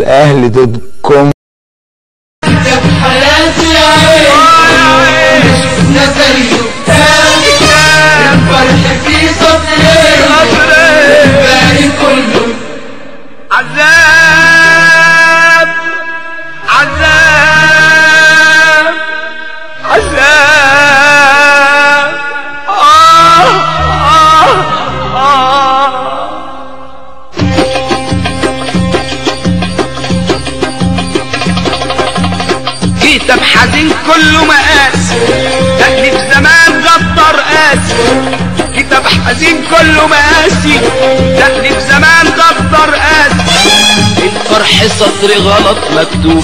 الاهلي دوت كوم. حياتي يا عين مش زيه الفرح في صدري الباقي كله عذاب عذاب عذاب. كتاب حزين كله مقاس تأليف زمان غدر قاسي. كتاب حزين كله مقاسي تأليف زمان غدر قاسي. الفرح سطر غلط مكتوب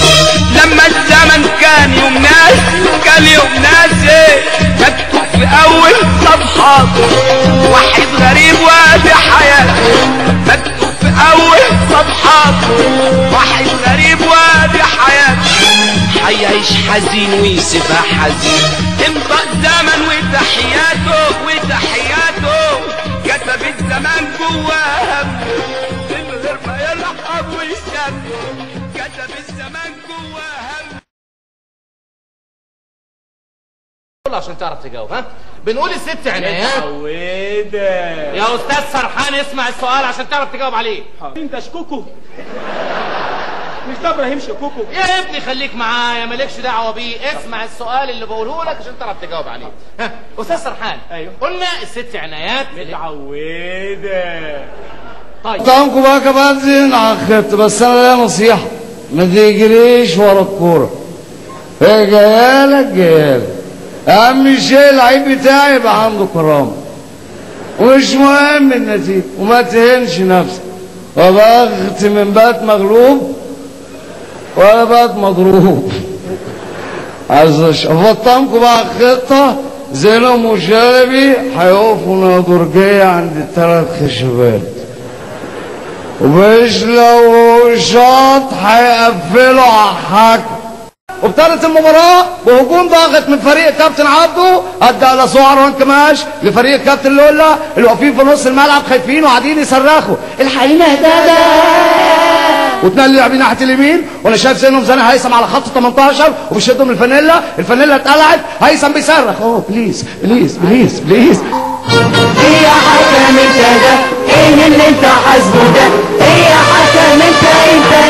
لما الزمن كان يوم ناسي. كان يوم ناسي مكتوب في اول صفحات وحيد غريب وادي حياته. مكتوب في اول صفحات وحيد غريب وادي حياته. هيعيش حزين ويسيبها حزين. امضى الزمن وتحياته وتحياته. كتب الزمان جواه من غير ما يلحق ويشم. كتب الزمان جواه. عشان تعرف تجاوب. ها بنقول الست عنايات متعودة يا استاذ سرحان. اسمع السؤال عشان تعرف تجاوب عليه. انت شكوكو مش ده ابراهيم شكوكو يا ابني خليك معايا مالكش دعوه بيه. اسمع السؤال اللي بقوله لك عشان تعرف تجاوب عليه. ها استاذ سرحان. ايوه قلنا الست عنايات متعودة. طيب قدامكم بقى كمان زين عخدت بس انا ليا نصيحه ما تجريش ورا الكوره. هي جايالك جايالك. اهم شيء اللعيب بتاعي يبقى عنده كرامه ومش مهم النتيجه وما تهنش نفسك. وبغت من بات مغلوب ولا بات مضروب. عايز افطمكم بقى خطه زينهم وشلبي هيقفوا نادرجيه عند الثلاث خشبات ومش لو شاط هيقفلوا على الحكم. وابتدت المباراة بهجوم ضاغط من فريق كابتن عبده ادى على سعر وانكماش لفريق كابتن لولا اللي واقفين في نص الملعب خايفين وقاعدين يصرخوا الحقينا هداده. واتنقل لاعبين ناحيه اليمين وانا شايف زينهم زاني هيثم على خط 18 وبيشدهم الفانيلا اتقلعت. هيثم بيصرخ اوه بليز بليز بليز بليز. هي حكم انت ده ايه اللي انت حاسبه ده. هي حكم انت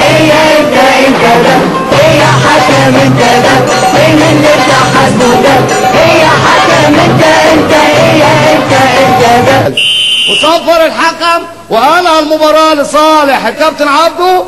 هي انت ده. هي حكم انت ده ايه اللي انت حاسبه ده. هي حكم انت هي انت ده. وصفر الحكم وانهى المباراه لصالح الكابتن عبده.